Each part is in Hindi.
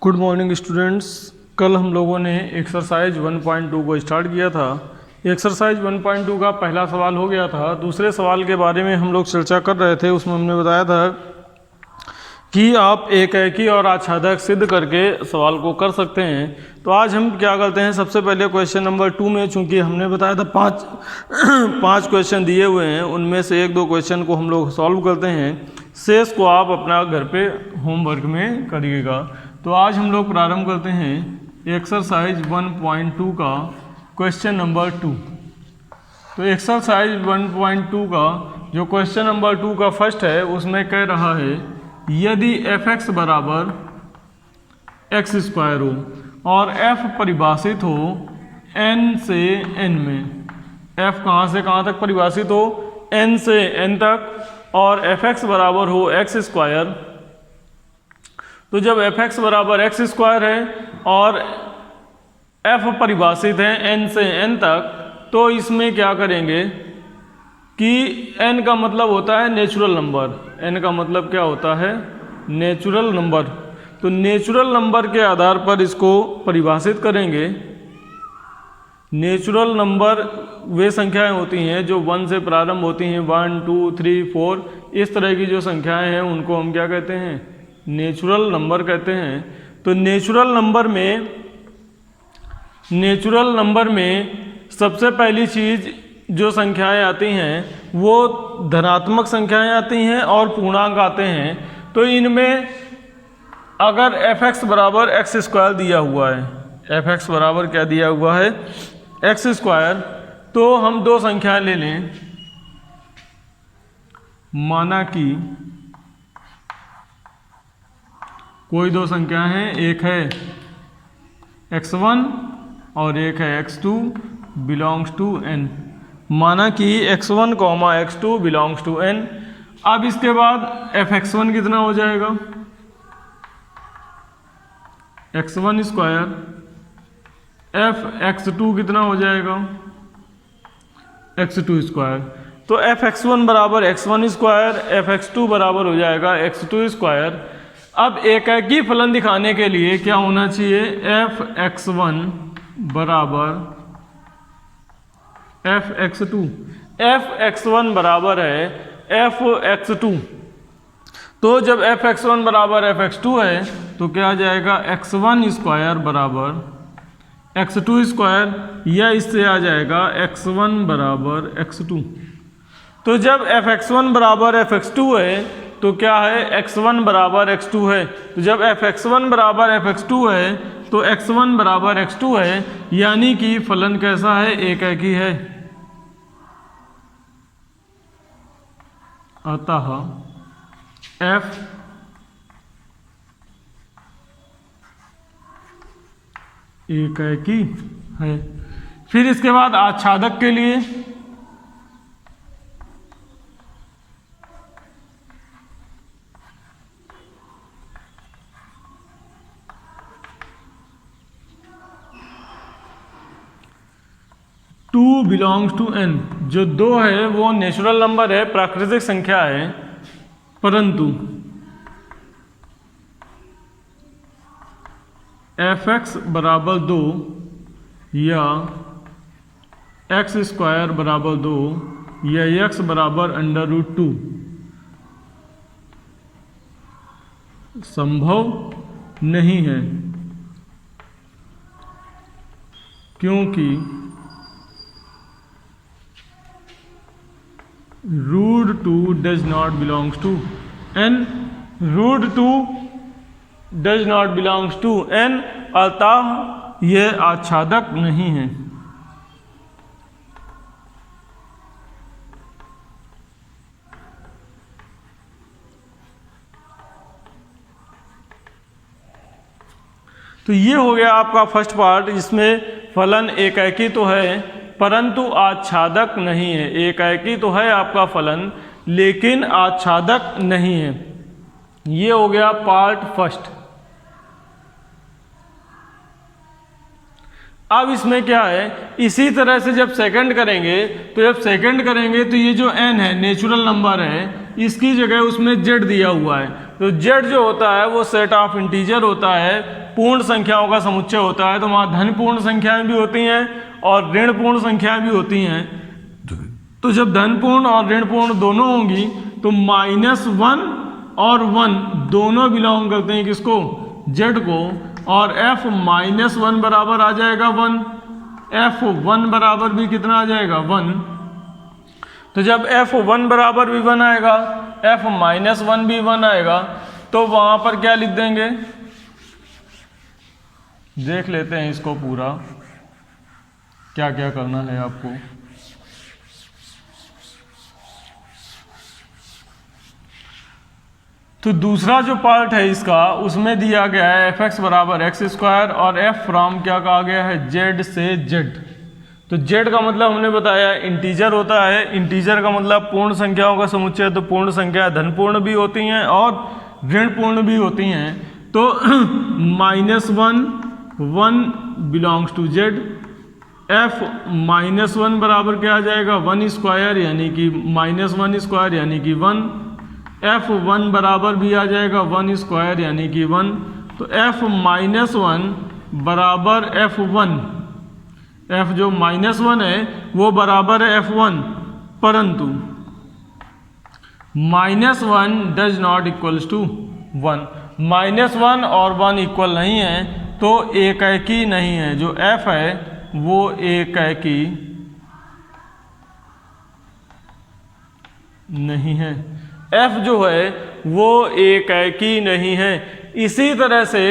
Good morning students. कल हम लोगों ने एक्सरसाइज 1.2 को स्टार्ट किया था। एक्सरसाइज 1.2 का पहला सवाल हो गया था। दूसरे सवाल के बारे में हम लोग चर्चा कर रहे थे। उसमें हमने बताया था कि आप एकाएकी और आच्छादक सिद्ध करके सवाल को कर सकते हैं। तो आज हम क्या करते हैं, सबसे पहले क्वेश्चन नंबर 2 में, चूंकि हमने बताया था पाँच क्वेश्चन दिए हुए हैं, उनमें से 1-2 क्वेश्चन को हम लोग सॉल्व करते हैं। शेष को आप अपना घर पे होमवर्क में करिएगा। तो आज हम लोग प्रारंभ करते हैं एक्सरसाइज 1.2 का क्वेश्चन नंबर 2। तो एक्सरसाइज 1.2 का जो क्वेश्चन नंबर 2 का फर्स्ट है, उसमें कह रहा है यदि f(x) बराबर x² हो और f परिभाषित हो n से n में, f कहाँ से कहाँ तक परिभाषित हो, n से n तक, और f(x) बराबर हो x²। तो जब f(x) बराबर x² है और f परिभाषित है n से n तक, तो इसमें क्या करेंगे कि n का मतलब होता है नेचुरल नंबर। n का मतलब क्या होता है? Natural number. तो नेचुरल नंबर के आधार पर इसको परिभाषित करेंगे। नेचुरल नंबर वे संख्याएं होती हैं जो 1 से प्रारंभ होती हैं, 1, 2, 3, 4, इस तरह की जो संख्याएं हैं उनको हम क्या कहते हैं? नेचुरल नंबर कहते हैं। तो नेचुरल नंबर में सबसे पहली चीज़ जो संख्याएं आती हैं वो धनात्मक संख्याएं आती हैं और पूर्णांक आते हैं। तो इनमें अगर f(x) बराबर x² दिया हुआ है, f(x) बराबर क्या दिया हुआ है? x²। तो हम 2 संख्याएं ले लें। माना कि कोई 2 संख्याएं हैं, एक है x1 और एक है x2 बिलोंग्स टू n। माना कि x1, x2 belongs to n। अब इसके बाद f(x1) कितना हो जाएगा? x1²। f(x2) कितना हो जाएगा? x2²। तो f(x1) बराबर x1², f(x2) बराबर हो जाएगा x2²। अब एकाकी फलन दिखाने के लिए क्या होना चाहिए? f(x1) बराबर f(x2). f(x1) बराबर है f(x2). तो जब f(x1) बराबर f(x2) है तो क्या आ जाएगा? x1² बराबर x2², या इससे आ जाएगा x1 बराबर x2। तो जब f(x1) बराबर f(x2) है तो क्या है? x1 बराबर x2 है। तो जब f(x1) बराबर f(x2) है तो x1 बराबर x2 है, यानी कि फलन कैसा है? एकाकी है। अतः f एकाकी है। फिर इसके बाद आच्छादक के लिए टू बिलोंग्स टू n। जो 2 है वो नेचुरल नंबर है, प्राकृतिक संख्या है, परंतु f(x) बराबर 2 या x² बराबर 2 या x बराबर √2 संभव नहीं है, क्योंकि √2 does not belongs to n। √2 does not belongs to n, अतः यह आच्छादक नहीं है। तो ये हो गया आपका फर्स्ट पार्ट, जिसमें फलन एकाकी तो है परंतु आच्छादक नहीं है। एकाकी तो है आपका फलन, लेकिन आच्छादक नहीं है। ये हो गया पार्ट फर्स्ट। अब इसमें क्या है, इसी तरह से जब सेकंड करेंगे तो ये जो n है नेचुरल नंबर है, इसकी जगह उसमें z दिया हुआ है। तो z जो होता है वो सेट ऑफ इंटीजर होता है, पूर्ण संख्याओं का समुच्चय होता है। तो वहाँ धन पूर्ण संख्याएं भी होती हैं और ऋण पूर्ण संख्याएं भी होती हैं। तो जब धन पूर्ण और ऋण पूर्ण दोनों होंगी तो -1 और 1 दोनों बिलोंग करते हैं किसको, z को, और f -1 बराबर आ जाएगा 1, f1 बराबर भी कितना आ जाएगा 1। तो जब f1 बराबर भी 1 आएगा, f -1 भी 1 आएगा, तो वहां पर क्या लिख देंगे, देख लेते हैं इसको पूरा क्या क्या करना है आपको। तो दूसरा जो पार्ट है इसका, उसमें दिया गया है f(x) बराबर x² और f फ्रॉम क्या कहा गया है, z से z। तो z का मतलब हमने बताया इंटीजर होता है, इंटीजर का मतलब पूर्ण संख्याओं का समुच्चय। तो पूर्ण संख्या धन पूर्ण भी होती हैं और ऋण पूर्ण भी होती हैं। तो -1 1 बिलोंग्स टू z, f -1 बराबर क्या आ जाएगा 1² यानी कि -1² यानी कि 1, f1 बराबर भी आ जाएगा 1² यानी कि 1। तो f -1 बराबर f1, f जो -1 है वो बराबर है f1, परंतु -1 डज नॉट इक्वल्स टू 1, -1 और 1 इक्वल नहीं है, तो एकाकी नहीं है। जो f है वो एकाकी नहीं है, f जो है वो एकाकी नहीं है। इसी तरह से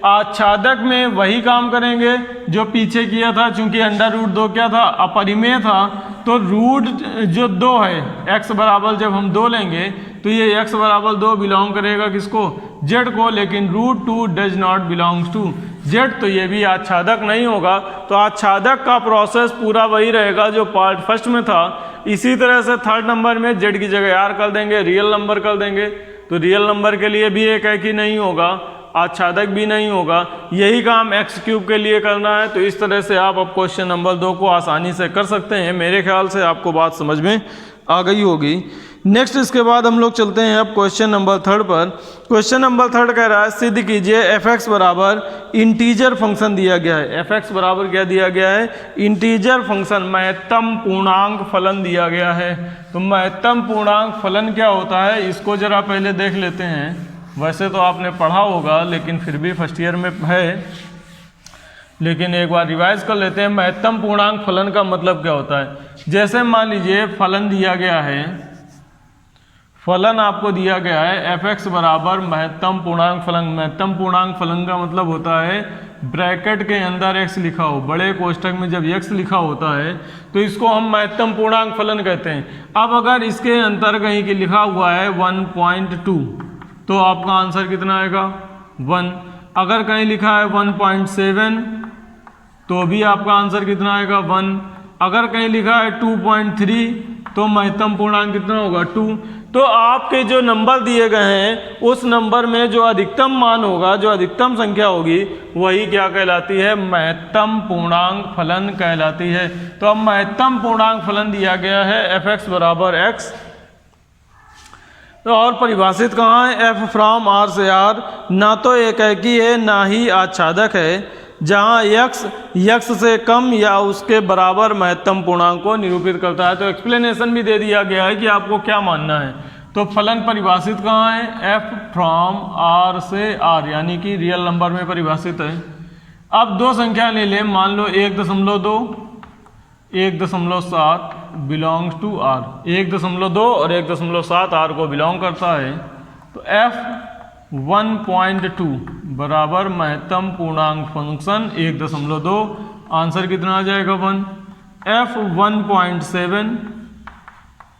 आच्छादक में वही काम करेंगे जो पीछे किया था। चूंकि √2 क्या था, अपरिमेय था, तो रूट जो 2 है, x बराबर जब हम 2 लेंगे तो ये x बराबर 2 बिलोंग करेगा किसको, z को, लेकिन √2 does not belongs to z, तो ये भी आच्छादक नहीं होगा। तो आच्छादक का प्रोसेस पूरा वही रहेगा जो पार्ट फर्स्ट में था। इसी तरह से थर्ड नंबर में z की जगह r कर देंगे, रियल नंबर कर देंगे। तो रियल नंबर के लिए भी एकाकी नहीं होगा, आच्छादक भी नहीं होगा। यही काम x³ के लिए करना है। तो इस तरह से आप अब क्वेश्चन नंबर 2 को आसानी से कर सकते हैं। मेरे ख्याल से आपको बात समझ में आ गई होगी। नेक्स्ट इसके बाद हम लोग चलते हैं अब क्वेश्चन नंबर 3 पर। क्वेश्चन नंबर 3 कह रहा है सिद्ध कीजिए f(x) बराबर इंटीजर फंक्शन दिया गया है। f(x) बराबर क्या दिया गया है, इंटीजर फंक्शन, महत्तम पूर्णांक फलन दिया गया है। तो महत्तम पूर्णांक फलन क्या होता है, इसको जरा पहले देख लेते हैं। वैसे तो आपने पढ़ा होगा लेकिन फिर भी फर्स्ट ईयर में है, लेकिन एक बार रिवाइज कर लेते हैं। महत्तम पूर्णांक फलन का मतलब क्या होता है। जैसे मान लीजिए फलन दिया गया है, फलन आपको दिया गया है f(x) बराबर महत्तम पूर्णांक फलन। महत्तम पूर्णांक फलन का मतलब होता है ब्रैकेट के अंदर x लिखा हो, बड़े कोष्ठक में जब x लिखा होता है तो इसको हम महत्तम पूर्णांक फलन कहते हैं। अब अगर इसके अंतर कहीं के लिखा हुआ है 1.2 तो आपका आंसर कितना आएगा 1। अगर कहीं लिखा है 1.7 तो भी आपका आंसर कितना आएगा 1। अगर कहीं लिखा है 2.3 तो महत्तम पूर्णांक कितना होगा 2। तो आपके जो नंबर दिए गए हैं उस नंबर में जो अधिकतम मान होगा, जो अधिकतम संख्या होगी, वही क्या कहलाती है, महत्तम पूर्णांक फलन कहलाती है। तो अब महत्तम पूर्णांक फलन दिया गया है f(x) बराबर x। तो और परिभाषित कहाँ है, f फ्रॉम r से r, ना तो एकाकी है ना ही आच्छादक है, जहाँ x से कम या उसके बराबर महत्तम पूर्णांक को निरूपित करता है। तो एक्सप्लेनेशन भी दे दिया गया है कि आपको क्या मानना है। तो फलन परिभाषित कहाँ है, f फ्रॉम r से r, यानी कि रियल नंबर में परिभाषित है। अब दो संख्या ले लें, मान लो 1.2 1.7 बिलोंग्स टू r, 1.2 और 1.7 r को बिलोंग करता है। तो f 1.2 बराबर महत्तम पूर्णांक फंक्शन 1.2, आंसर कितना आ जाएगा 1। f 1.7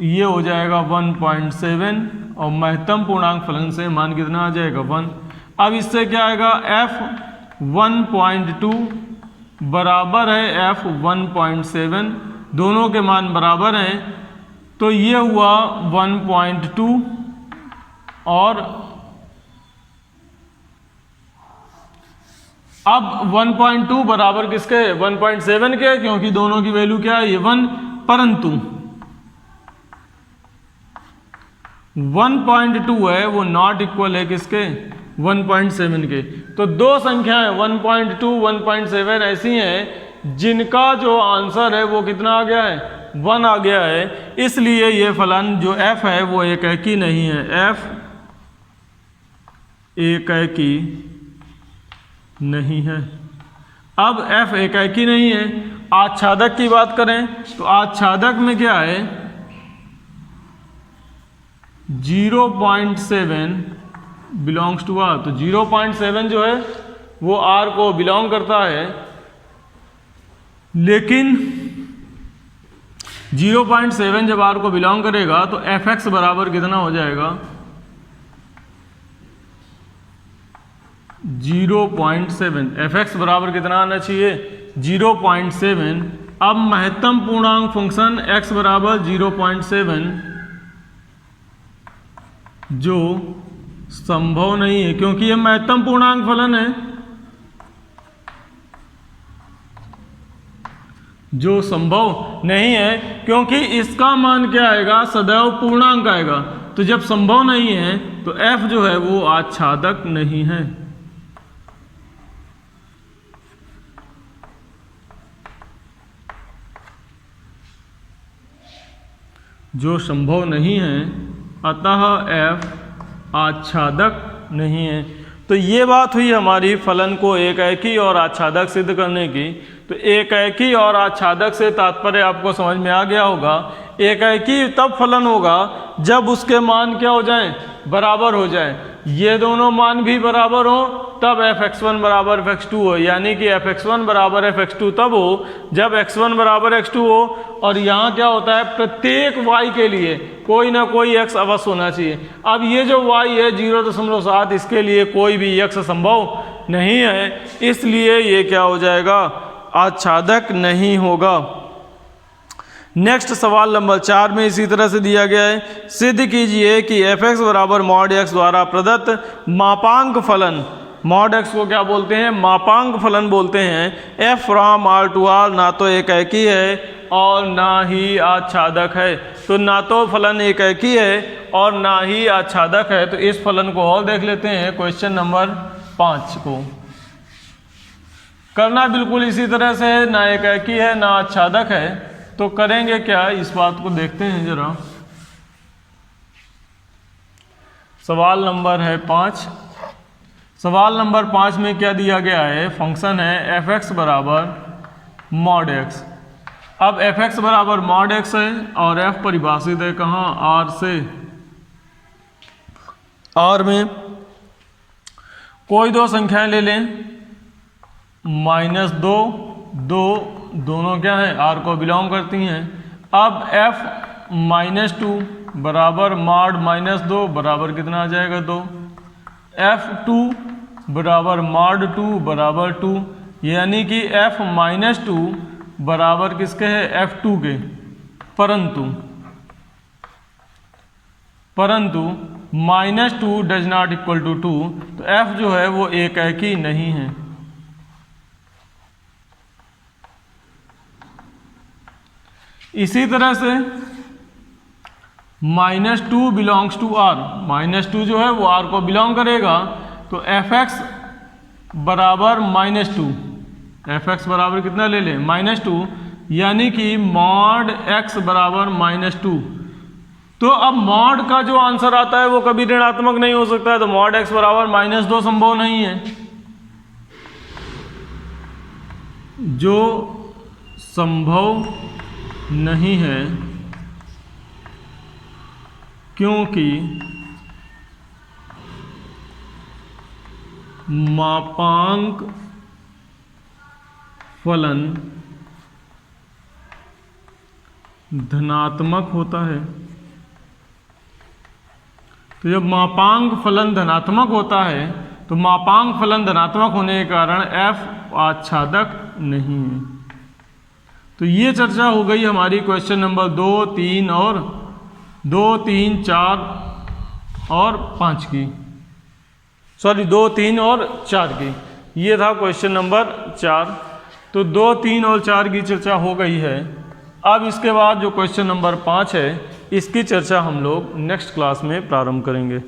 ये हो जाएगा 1.7 और महत्तम पूर्णांक फलन से मान कितना आ जाएगा 1। अब इससे क्या आएगा, f 1.2 बराबर है f 1.7, दोनों के मान बराबर हैं। तो ये हुआ 1.2 और अब 1.2 बराबर किसके, 1.7 के, क्योंकि दोनों की वैल्यू क्या है, ये 1। परंतु 1.2 है वो नॉट इक्वल है किसके, 1.7 के। तो दो संख्याएं 1.2 1.7 ऐसी हैं जिनका जो आंसर है वो कितना आ गया है, 1 आ गया है। इसलिए ये फलन जो f है वो एकैकी नहीं है, f एकैकी नहीं है। अब f एकैकी नहीं है, आच्छादक की बात करें तो आच्छादक में क्या है, 0.7 बिलोंग्स टू आर। तो 0.7 जो है वो आर को बिलोंग करता है, लेकिन 0.7 जब आर को बिलोंग करेगा तो एफ एक्स बराबर कितना हो जाएगा, 0.7। एफ एक्स बराबर कितना आना चाहिए, 0.7। अब महत्तम पूर्णांक फंक्शन x बराबर 0.7 जो संभव नहीं है, क्योंकि यह महत्तम पूर्णांक फलन है, जो संभव नहीं है, क्योंकि इसका मान क्या आएगा, सदैव पूर्णांक आएगा। तो जब संभव नहीं है तो f जो है वो आच्छादक नहीं है। जो संभव नहीं है, अतः f आच्छादक नहीं है। तो ये बात हुई हमारी फलन को एकैकी और आच्छादक सिद्ध करने की। तो एकैकी और आच्छादक से तात्पर्य आपको समझ में आ गया होगा। एकैकी तब फलन होगा जब उसके मान क्या हो जाएं, बराबर हो जाएं। ये दोनों मान भी बराबर हो तब fx1 बराबर fx2 हो, यानी कि fx1 बराबर fx2 तब हो जब x1 बराबर x2 हो। और यहाँ क्या होता है, प्रत्येक y के लिए कोई ना कोई x अवश्य होना चाहिए। अब ये जो y है 0.7, इसके लिए कोई भी x संभव नहीं है, इसलिए ये क्या हो जाएगा, आच्छादक नहीं होगा। नेक्स्ट सवाल नंबर 4 में इसी तरह से दिया गया है, सिद्ध कीजिए कि f(x) बराबर मॉड x द्वारा प्रदत्त मापांक फलन, मॉड x को क्या बोलते हैं, मापांक फलन बोलते हैं, f from r to r ना तो एकैकी है और ना ही आच्छादक है। तो ना तो फलन एकैकी है और ना ही आच्छादक है। तो इस फलन को और देख लेते हैं, क्वेश्चन नंबर 5 को करना बिल्कुल इसी तरह से है, ना एकैकी है ना आच्छादक है। तो करेंगे क्या, इस बात को देखते हैं जरा। सवाल नंबर है 5। सवाल नंबर 5 में क्या दिया गया है, फंक्शन है f(x) बराबर मॉड x। अब f(x) बराबर मॉड x है और f परिभाषित है कहाँ, r से। r में कोई दो संख्याएं ले लें, -2, 2 दोनों क्या है, r को बिलोंग करती हैं। अब f-2 बराबर मॉड -2 बराबर कितना आ जाएगा, 2। f2 बराबर मॉड 2 बराबर 2, यानी कि f-2 बराबर किसके है, f2 के। परंतु -2 डज नॉट इक्वल टू 2, तो f जो है वो एकैकी नहीं है। इसी तरह से -2 बिलोंग्स टू r, -2 जो है वो r को बिलोंग करेगा। तो f(x) बराबर -2, f(x) बराबर कितना ले लें, -2, यानी कि मॉड x बराबर -2। तो अब मॉड का जो आंसर आता है वो कभी ऋणात्मक नहीं हो सकता है, तो मॉड x बराबर -2 संभव नहीं है। जो संभव नहीं है क्योंकि मापांक फलन धनात्मक होता है। तो जब मापांक फलन धनात्मक होता है तो मापांक फलन धनात्मक होने के कारण f आच्छादक नहीं है। तो ये चर्चा हो गई हमारी क्वेश्चन नंबर 2, 3 और 2, 3, 4 और 5 की, सॉरी 2, 3 और 4 की। ये था क्वेश्चन नंबर 4। तो 2, 3 और 4 की चर्चा हो गई है। अब इसके बाद जो क्वेश्चन नंबर 5 है इसकी चर्चा हम लोग नेक्स्ट क्लास में प्रारंभ करेंगे।